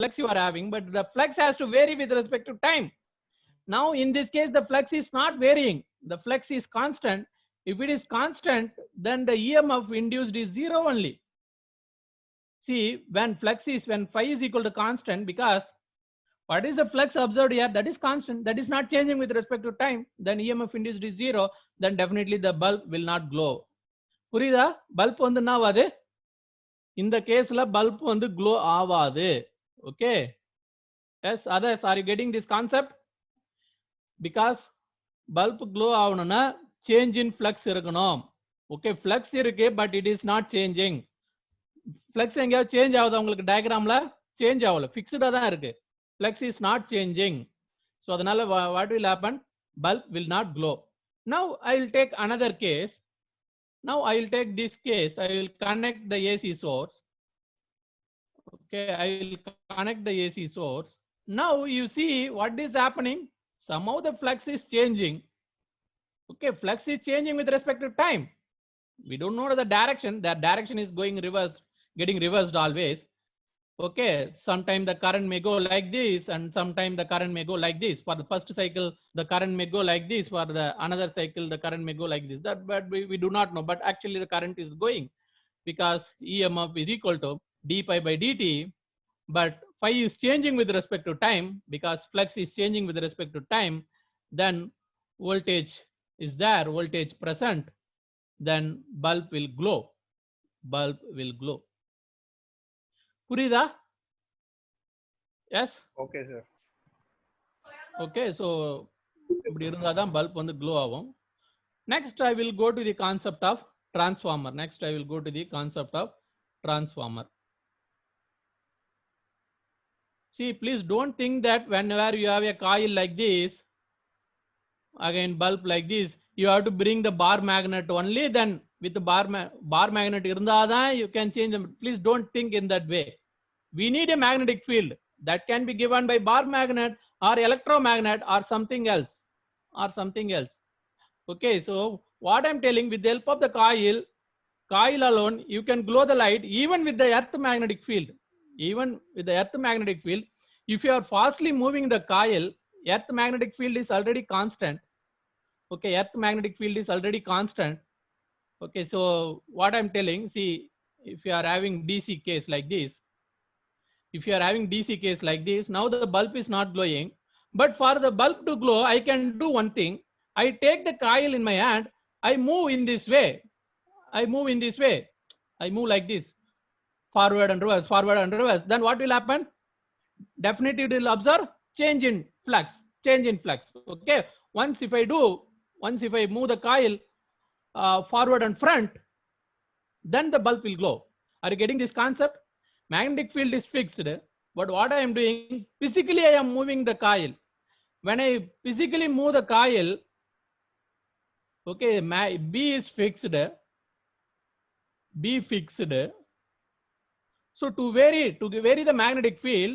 flux you are having, but the flux has to vary with respect to time. Now, in this case, the flux is not varying. The flux is constant. If it is constant, then the EMF induced is zero only. See, when phi is equal to constant, because what is the flux observed here? That is constant. That is not changing with respect to time. Then EMF induced is zero. Then definitely the bulb will not glow. புரியுதா? Bulb வந்து என்ன ஆகாது? இந்த கேஸ்ல bulb வந்து glow ஆகாது. Okay. Yes, others, are you getting this concept? Because bulb glow ஆகணும்னா change in flux இருக்கணும். Okay, flux இருக்கு, but it is not changing. Flux எங்கேயாவது சேஞ்ச் ஆகுதா உங்களுக்கு டயக்ராம்ல? சேஞ்ச் ஆகல, ஃபிக்ஸ்டா தான் இருக்கு. Flux is not changing. So அதனால what will happen? Bulb will not glow. Now I will take another case. Now I will take this case. I will connect the AC source. Okay, I will connect the AC source. Now you see what is happening. Somehow the flux is changing. Okay, flux is changing with respect to time. We don't know the direction. The direction is going reversed, getting reversed always. Okay, sometime the current may go like this, and sometime the current may go like this. For the first cycle, the current may go like this. For the another cycle, the current may go like this. That, but we do not know. But actually, the current is going because EMF is equal to d pi by dt. But phi is changing with respect to time because flux is changing with respect to time. Then voltage is there, voltage present. Then bulb will glow. Bulb will glow. புரியுதா? Yes. Okay, sir. Okay, so இப்படி இருந்தா தான் bulb வந்து glow ஆகும். Next I will go to the concept of transformer. Next I will go to the concept of transformer. See, please don't think that whenever you have a coil like this, again bulb like this, you have to bring the bar magnet only. Then with the bar magnet irundhadan you can change them. Please don't think in that way. We need a magnetic field that can be given by bar magnet or electromagnet or something else. Okay, so what I'm telling, with the help of the coil alone, you can glow the light even with the earth magnetic field. Even with the earth magnetic field, if you are fastly moving the coil, earth magnetic field is already constant. Okay, earth magnetic field is already constant. Okay, so what I'm telling, see, if you are having DC case like this, now the bulb is not glowing, but for the bulb to glow, I can do one thing. I take the coil in my hand, I move in this way. I move like this, forward and reverse. Then what will happen? Definitely it will observe change in flux. Okay, once if I move the coil forward and front, then the bulb will glow. Are you getting this concept? Magnetic field is fixed, but what I am doing, physically I am moving the coil. When I physically move the coil, okay, B is fixed. So to vary the magnetic field,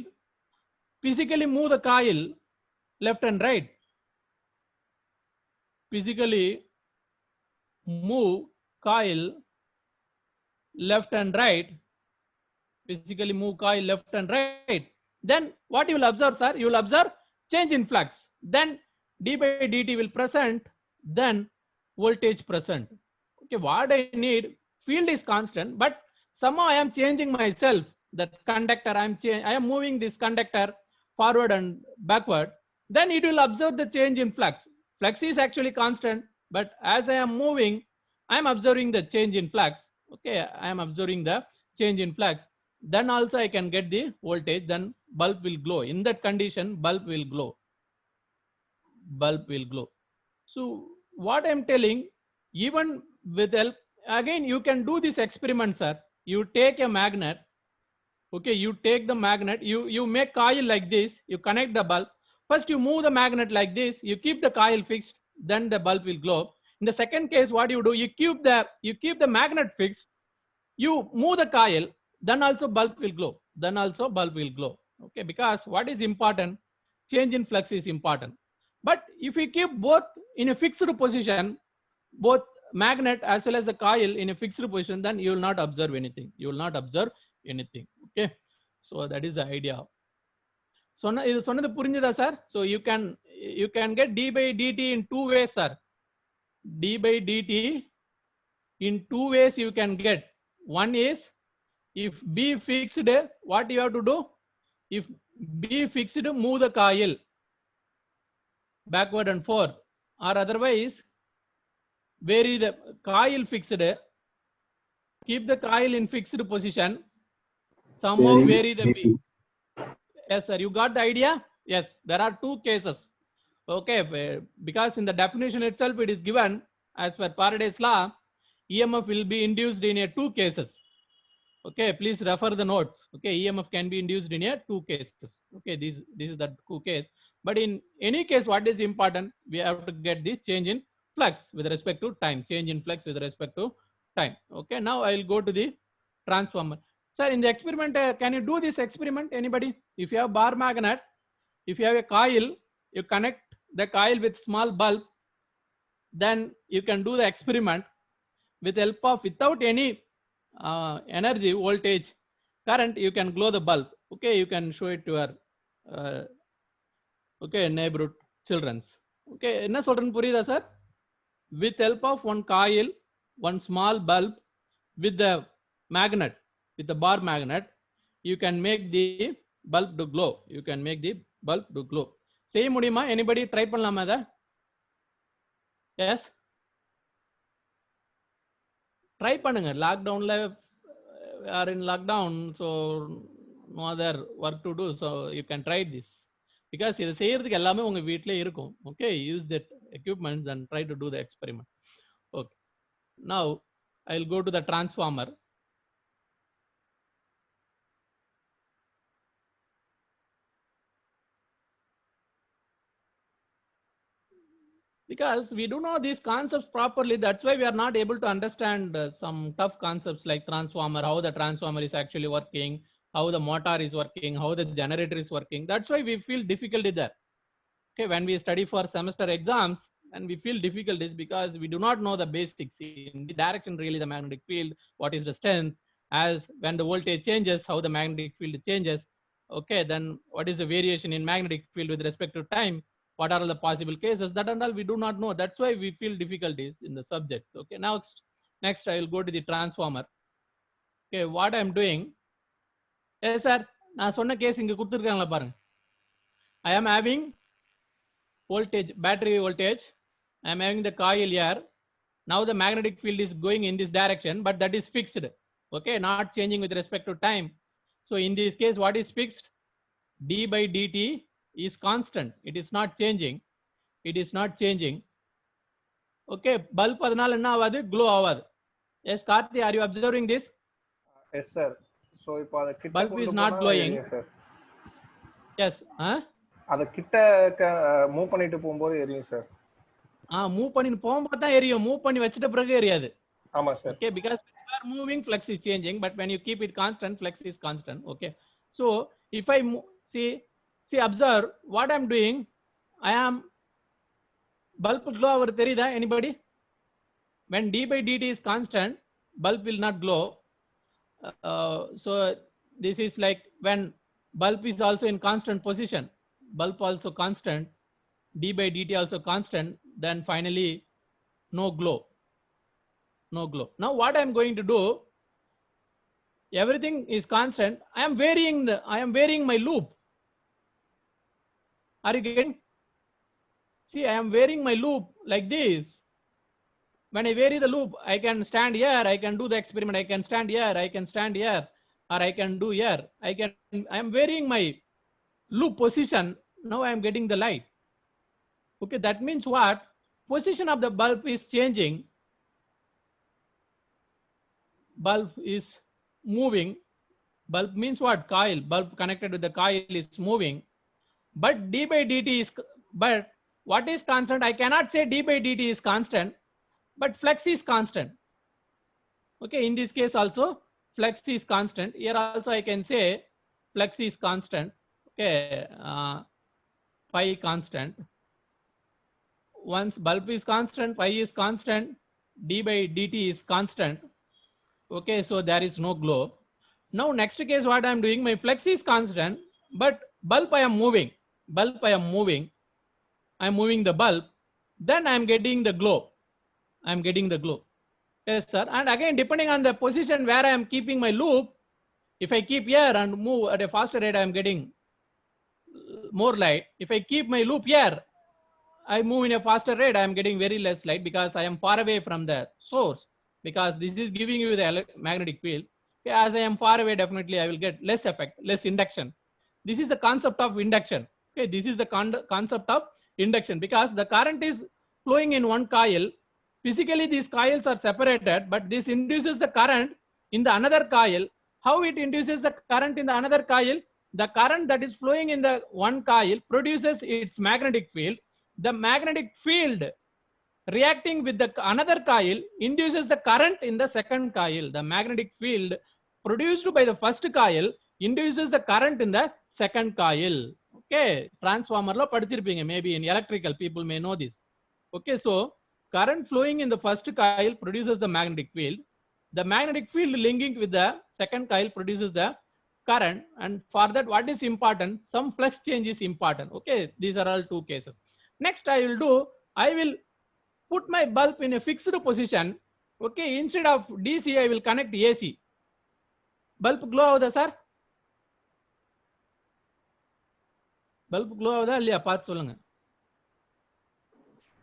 physically move the coil left and right. Physically move coil left and right. Then what you will observe, sir? You will observe change in flux. Then d by dt will present. Then voltage present. Okay, what I need, field is constant, but somehow I am changing myself. That conductor, I am moving this conductor forward and backward. Then it will observe the change in flux. Flux is actually constant, but as I am moving, I am observing the change in flux. Okay, I am observing the change in flux. Then also I can get the voltage. Then bulb will glow. In that condition, bulb will glow. So what I am telling, even with help, again you can do this experiment, sir. You take a magnet. Okay, you take the magnet, you make coil like this, you connect the bulb. First you move the magnet like this, you keep the coil fixed, then the bulb will glow. In the second case, what you do, you keep the magnet fixed, you move the coil, then also bulb will glow. Okay, because what is important, change in flux is important. But if you keep both in a fixed position, both magnet as well as the coil in a fixed position, then you will not observe anything. Okay, so that is the idea. இது சொன்னது புரிஞ்சுதா sir? So you can get d by dt in two ways, sir. D by dt in two ways you can get. One is, if B fixed, what you have to do? If B fixed, move the coil backward and forth, or otherwise vary the coil fixed, keep the coil in fixed position, somehow vary the B. Yes, sir. You got the idea? Yes, there are two cases. Okay, because in the definition itself it is given as per Faraday's law, EMF will be induced in a two cases. Okay, please refer the notes. Okay, EMF can be induced in a two cases. Okay, this is the two case. But in any case, what is important? We have to get the change in flux with respect to time. Change in flux with respect to time. Okay, now I will go to the transformer. Sir, in the experiment, can you do this experiment? Anybody? If you have bar magnet, if you have a coil, you connect the coil with small bulb, then you can do the experiment with help of, without any energy, voltage, current, you can glow the bulb. Okay, you can show it to your okay, neighborhood children's. Okay, enna solren puriyudha sir? With help of one coil, one small bulb, with the magnet, with the bar magnet, you can make the bulb to glow. You can make the bulb to glow. செய்ய முடியுமா? Anybody try பண்ணலாமா அத? Yes, try பண்ணுங்க. லாக்டவுன்ல are in lockdown, so no other work to do, so you can try this, because இத செய்யறதுக்கு எல்லாமே உங்க வீட்லயே இருக்கும். Okay, use that equipment and try to do the experiment. Okay, now I'll go to the transformer. Because we do know these concepts properly, that's why we are not able to understand some tough concepts like transformer, how the transformer is actually working, how the motor is working, how the generator is working. That's why we feel difficulty there. Okay, when we study for semester exams and we feel difficulties, because we do not know the basics in the direction, really the magnetic field, what is the strength, as when the voltage changes, how the magnetic field changes. Okay, then what is the variation in magnetic field with respect to time, what are all the possible cases, that and all we do not know. That's why we feel difficulties in the subjects. Okay, now next I will go to the transformer. Okay, what I am doing, yes sir, நான் சொன்ன case இங்க கொடுத்திருக்காங்களா பாருங்க. I am having voltage, battery voltage, I am having the coil here. Now the magnetic field is going in this direction, but that is fixed. Okay, not changing with respect to time. So in this case, what is fixed? D by dt is constant. It is not changing. It is not changing. Okay, bulb adanaal enna avadu, glow avadu. Yes, Karthi, are you observing this? Yes sir. So ipo ada kitta bulb is not glowing. Yes sir. Yes, ada kitta move பண்ணிட்டு போயும்போது எரியும் sir. Move பண்ணி போகும்போது தான் எரியும். Move பண்ணி வச்சிட்ட பிறகு எரியாது. ஆமா sir. Okay, because when you are moving, flux is changing, but when you keep it constant, flux is constant. Okay, so if I see observe what I am doing, I am bulb glow over therida. Anybody? When d by dt is constant, bulb will not glow. So this is like when bulb is also in constant position, bulb also constant, d by dt also constant, then finally no glow. No glow. Now what I am going to do, everything is constant. I am varying my loop. Are you getting? See, I am varying my loop like this. When I vary the loop, I can stand here, I can do the experiment, I can stand here, I can stand here, or I can do here. I am varying my loop position. Now I am getting the light. Okay, that means what? Position of the bulb is changing. Bulb is moving. Bulb means what? Coil. Bulb connected with the coil is moving. But d by dt is, but what is constant? I cannot say d by dt is constant, but flux is constant. Okay, in this case also flux is constant. Here also I can say flux is constant. Okay, phi constant. Once bulb is constant, phi is constant, d by dt is constant. Okay, so there is no glow. Now next case what I am doing, my flux is constant, but bulb I am moving, I am moving the bulb, then I am getting the glow. Yes, sir. And again, depending on the position where I am keeping my loop, if I keep here and move at a faster rate, I am getting more light. If I keep my loop here, I move in a faster rate, I am getting very less light because I am far away from the source, because this is giving you the magnetic field. Okay, as I am far away, definitely I will get less effect, less induction. This is the concept of induction. Okay, this is the concept of induction, because the current is flowing in one coil. Physically, these coils are separated, but this induces the current in the another coil. How it induces the current in the another coil? The current that is flowing in the one coil produces its magnetic field. The magnetic field reacting with the another coil induces the current in the second coil. The magnetic field produced by the first coil induces the current in the second coil. Okay, transformer lo padichirpinga, maybe in electrical people may know this. Okay, so current flowing in the first coil produces the magnetic field. The magnetic field linking with the second coil produces the current, and for that what is important? Some flux change is important. Okay, these are all two cases. Next I will put my bulb in a fixed position. Okay, instead of DC I will connect AC. Bulb glow avudha sir? Bulb glow avudha illaya paathu solunga.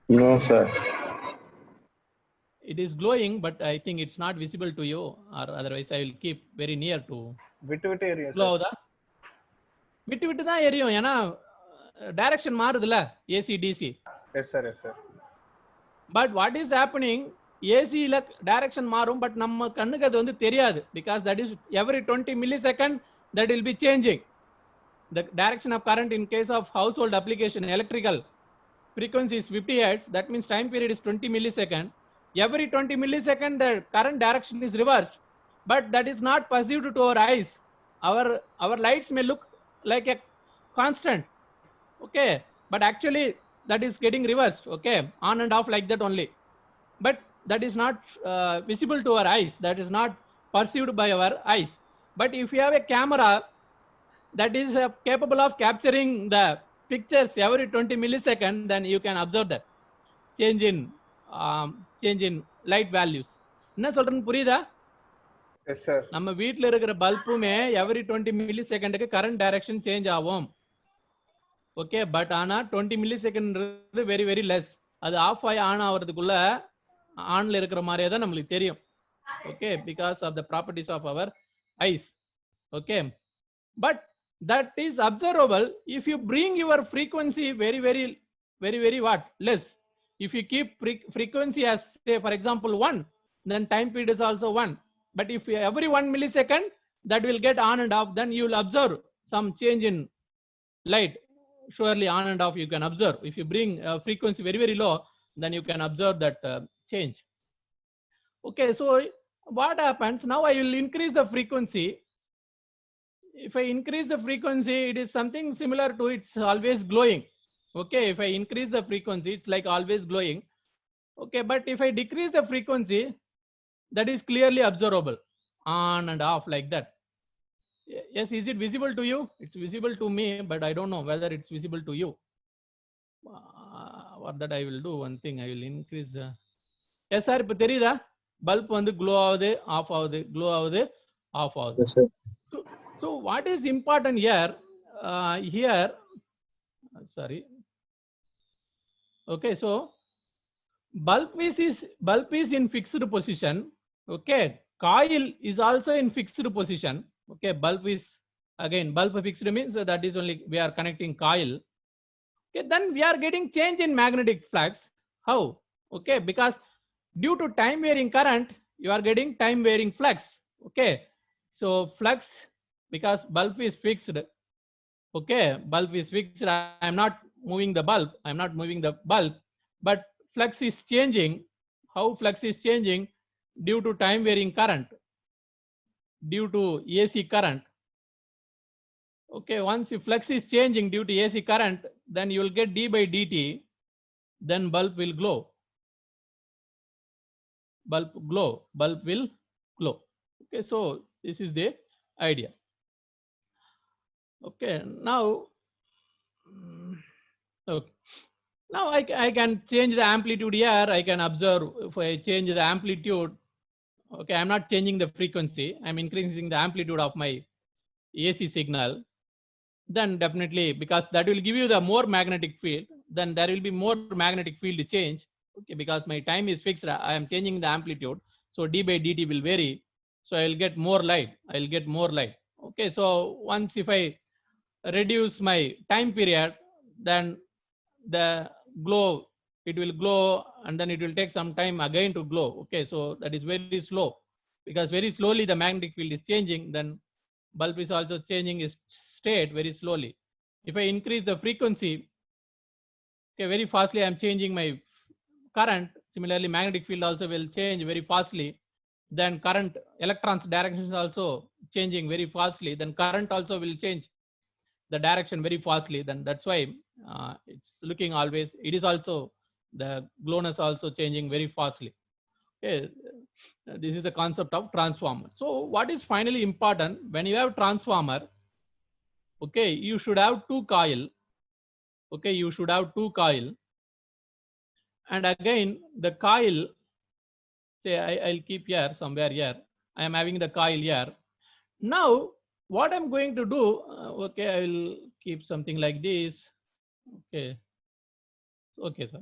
No, sir. It is glowing, but I think it's not visible to you, or otherwise I will keep very near to. விட்டு எரியும் glow sir. avudha? விட்டு தான் எரியும், ஏன்னா direction மாறுதுல AC DC. Yes sir, yes sir. But what is happening? AC ல direction மாறும், but நம்ம கண்ணுக்கு அது வந்து தெரியாது, because that is every 20 millisecond that will be changing. The direction of current in case of household application, electrical frequency is 50 Hz. That means time period is 20 millisecond. Every 20 millisecond the current direction is reversed, but that is not perceived to our eyes. Our lights may look like a constant. Okay, but actually that is getting reversed. Okay, on and off like that only, but that is not visible to our eyes, that is not perceived by our eyes. But if you have a camera that is capable of capturing the pictures every 20 millisecond, then you can observe that change in light values. என்ன சொல்றேன்னு புரியுதா? Yes sir. நம்ம வீட்ல இருக்கிற பல்புமே every 20 மில்லிசெகண்டுக்கு current direction change ஆகும். Okay, but ஆனா 20 மில்லிசெகண்ட் வெரி வெரி லெஸ். அது ஆஃப் ஆகி ஆன் ஆகிறதுக்குள்ள ஆன்ல இருக்கிற மாதிரியே தான் நம்மளுக்கு தெரியும். Okay, because of the properties of our eyes. Okay, but that is observable if you bring your frequency very what less. If you keep frequency as, say for example 1, then time period is also 1. But if every 1 millisecond that will get on and off, then you will observe some change in light. Surely on and off you can observe. If you bring frequency very low, then you can observe that change. Okay, so what happens now? I will increase the frequency. If I increase the frequency, it is something similar to it's always glowing. Okay, if I increase the frequency, it's like always glowing. Okay, but if I decrease the frequency, that is clearly observable, on and off like that. Yes, is it visible to you? It's visible to me, but I don't know whether it's visible to you. What that I will do, one thing, I will increase the. Yes sir, இப்ப தெரியுதா? Bulb வந்து glow ஆகுது, of ஆகுது, glow ஆகுது, of ஆகுது. Yes sir. So what is important here? Sorry. Okay, so bulb is in fixed position. Okay, coil is also in fixed position. Okay, bulb fixed means that is only we are connecting coil. Okay, then we are getting change in magnetic flux. How? Okay, because due to time varying current, you are getting time varying flux. Okay, so flux, because bulb is fixed. Okay, bulb is fixed. I am not moving the bulb, but flux is changing. How flux is changing? Due to time varying current, due to AC current. Okay, once the flux is changing due to AC current, then you will get d by dt, then bulb will glow. Bulb will glow. Okay, so this is the idea. Okay, now Okay. Now I can change the amplitude here. I can observe if I change the amplitude. Okay, I'm not changing the frequency. I'm increasing the amplitude of my AC signal. Then definitely, because that will give you the more magnetic field, then there will be more magnetic field change. Okay, because my time is fixed, I am changing the amplitude. So d by dt will vary. So I will get more light. I will get more light. Okay, so once if I reduce my time period, then the glow, it will glow and then it will take some time again to glow. Okay, so that is very slow, because very slowly the magnetic field is changing, then bulb is also changing its state very slowly. If I increase the frequency, okay, very fastly I am changing my current. Similarly, magnetic field also will change very fastly. Then current, electrons direction is also changing very fastly. Then current also will change the direction very fastly. Then that's why it's looking always, it is also, the glowness also changing very fastly. Okay, this is the concept of transformer. So what is finally important when you have transformer? Okay, you should have two coil. Okay, you should have two coil. And again the coil, say I'll keep here somewhere here. I am having the coil here. Now what I'm going to do, okay, I will keep something like this. Okay, okay, sir.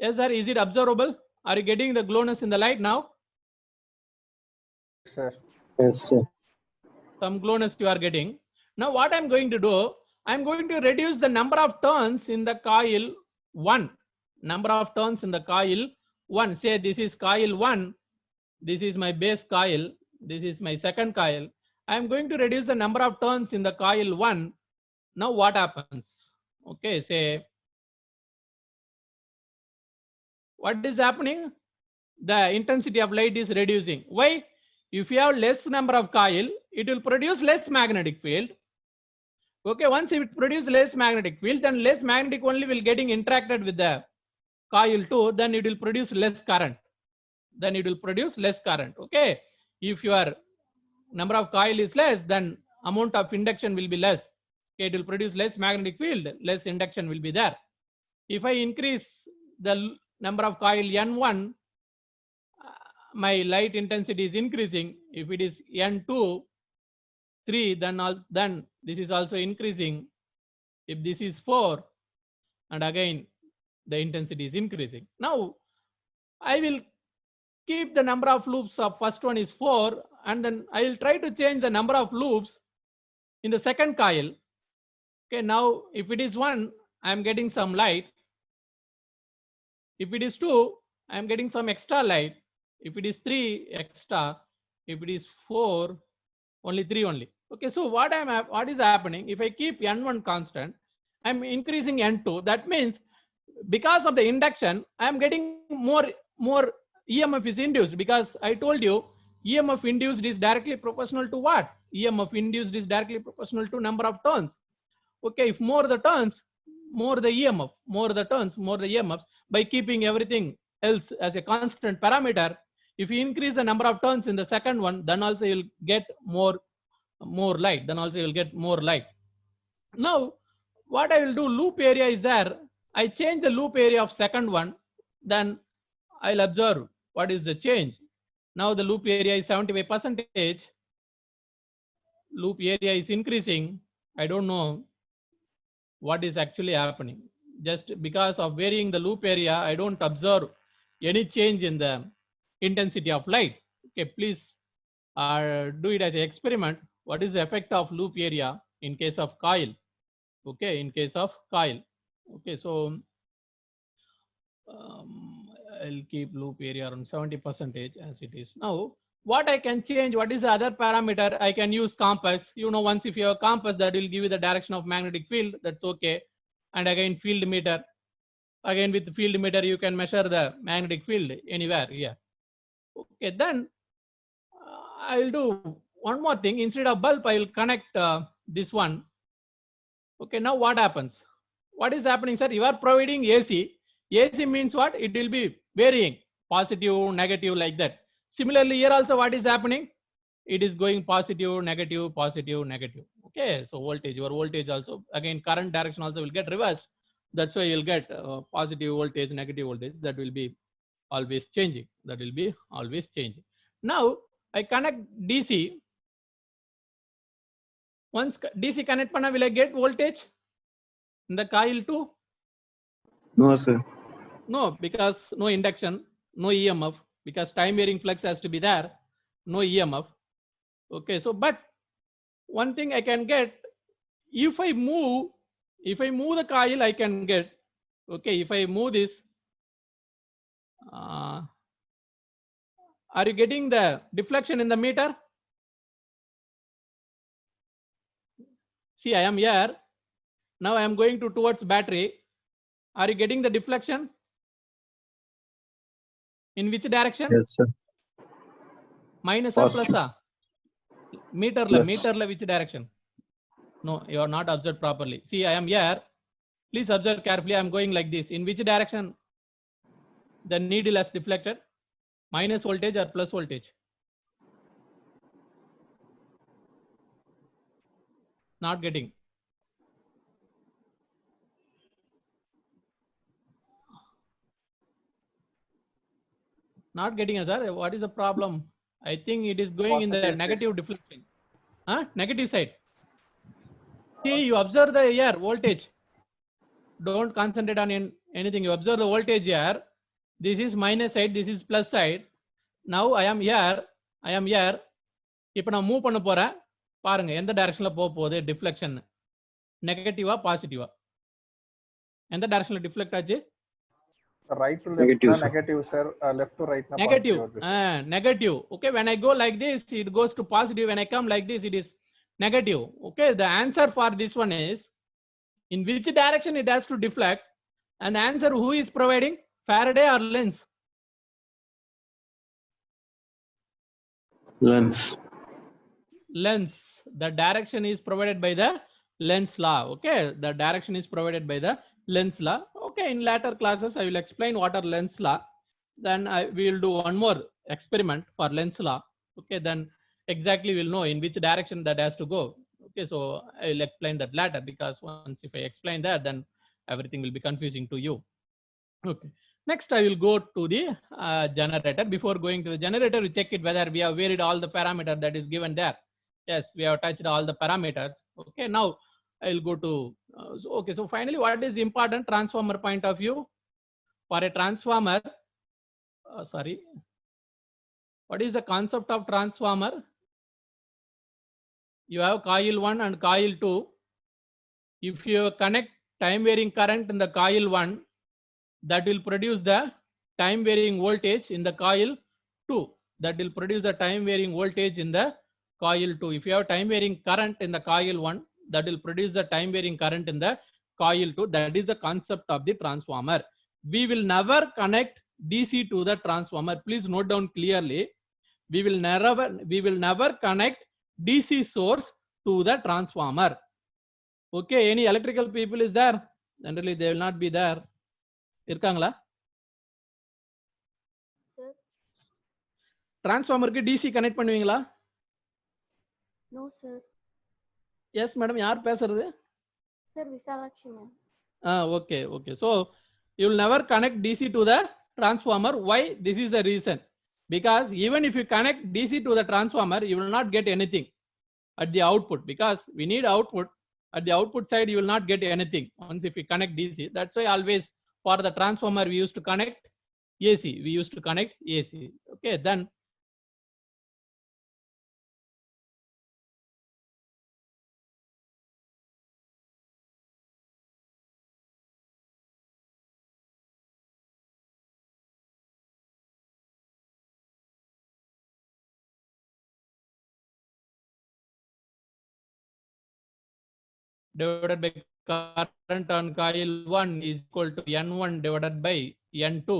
Yes, sir. Is it observable? Are you getting the glowness in the light now? Sir. Yes, sir. Some glowness you are getting. Now what I'm going to do, I'm going to reduce the number of turns in the coil 1. Number of turns in the coil 1. Say this is coil 1. This is my base coil. This is my second coil. I'm going to reduce the number of turns in the coil 1. Now what happens? Okay, say what is happening? The intensity of light is reducing. Why? If you have less number of coil, it will produce less magnetic field. Okay, once it produces less magnetic field, then less magnetic only will getting interacted with the coil 2, then it will produce less current. Then it will produce less current. Okay, if your number of coil is less, then amount of induction will be less. Okay, it will produce less magnetic field, less induction will be there. If I increase the number of coil N1, my light intensity is increasing. If it is N2, 3, then this is also increasing. If this is 4, and again the intensity is increasing. Now I will keep the number of loops of first one is 4, and then I will try to change the number of loops in the second coil. Okay, now if it is 1, I am getting some light. If it is 2, I am getting some extra light. If it is 3, extra. If it is 4, only 3 only. Okay, so what is happening? If I keep N1 constant, I'm increasing N2. That means because of the induction, I'm getting more EMF is induced, because I told you EMF induced is directly proportional to what? EMF induced is directly proportional to number of turns. Okay, if more the turns, more the EMF, more the turns, more the EMFs. By keeping everything else as a constant parameter, if you increase the number of turns in the second one, then also you'll get more light. Then also you'll get more light. Now what I will do, loop area is there. I change the loop area of second one, then I'll observe what is the change. Now the loop area is 75%. Loop area is increasing. I don't know what is actually happening. Just because of varying the loop area, I don't observe any change in the intensity of light. Okay, please do it as an experiment. What is the effect of loop area in case of coil? Okay, in case of coil. Okay, so I'll keep loop area around 70% as it is. Now what I can change, what is the other parameter? I can use compass. You know, once if you have a compass, that will give you the direction of magnetic field. That's okay. And again field meter. Again with the field meter you can measure the magnetic field anywhere here. Okay, then I'll do one more thing. Instead of bulb, I will connect this one. Okay, now what happens? What is happening, sir? You are providing AC. AC means what? It will be varying, positive, negative, like that. Similarly, here also what is happening? It is going positive, negative, positive, negative. Okay, so voltage, your voltage also, again current direction also will get reversed. That's why you'll get positive voltage, negative voltage. That will be always changing. That will be always changing. Now I connect DC. Once DC connect panna, will I get voltage in the coil 2? No, sir. No, because no induction, no EMF, because time varying flux has to be there, no EMF. Okay, so but one thing I can get, if I move the coil, I can get, okay, if I move this, are you getting the deflection in the meter? See, I am here. Now I am going towards battery. Are you getting the deflection? In which direction? Yes, sir. Minus or Positive. plus? Meter la which direction? No, you are not observed properly. See, I am here. Please observe carefully. I am going like this. In which direction the needle has deflected? Minus voltage or plus voltage? Not getting. Not getting, sir. What is the problem? I think it is going in the Positive side. negative deflection. Negative side. See, you observe the here voltage. Don't concentrate on anything. You observe the voltage here. This is minus side. This is plus side. Now I am here. I am here. இப்போ நான் move பண்ண போறேன். பாருங்க எந்த டைரக்ஷன்ல போக போகுது deflection. நெகட்டிவா பாசிட்டிவா? எந்த டைரக்ஷன்ல டிஃப்ளெக்ட் ஆச்சு? Right to left, Negative, sir. negative, sir. Left to right, Negative. positive. Negative. Okay, when I go like this, it goes to positive. When I come like this, it is negative. Okay, the answer for this one is, in which direction it has to deflect? And the answer who is providing? Faraday or Lenz? Lens. Lenz. The direction is provided by the Lenz law. Okay, the direction is provided by the Lenz law. Okay, in later classes I will explain what are Lenz law. Then we will do one more experiment for Lenz law. Okay, then exactly we'll know in which direction that has to go. Okay, so I will explain that later, because once if I explain that, then everything will be confusing to you. Okay, next I will go to the generator. Before going to the generator, we check it whether we have varied all the parameter that is given there. Yes, we have touched all the parameters. Okay, now I will go to okay, so finally what is important transformer point of view? For a transformer, sorry, what is the concept of transformer? You have coil 1 and coil 2. If you connect time varying current in the coil 1, that will produce the time varying voltage in the coil 2. That will produce the time varying voltage in the coil 2. If you have time varying current in the coil 1, that will produce the time varying current in the coil 2. That is the concept of the transformer. We will never connect DC to the transformer. Please note down clearly. We will never connect DC source to the transformer. Okay, any electrical people is there? Generally they will not be there. இருக்காங்களா? டிரான்ஸ்ஃபார்மருக்கு DC connect பண்ணுவீங்களா? No, sir. Yes madam, யார் பேசுறது? Sir, Visalakshmi ma'am. Okay, okay. So you will never connect DC to the transformer. Why? This is the reason. Because even if you connect DC to the transformer, you will not get anything at the output, because we need output. At the output side, you will not get anything once if you connect DC. That's why always for the transformer we used to connect AC. We used to connect AC. Okay, then divided by current on coil 1 is equal to N1 divided by N2.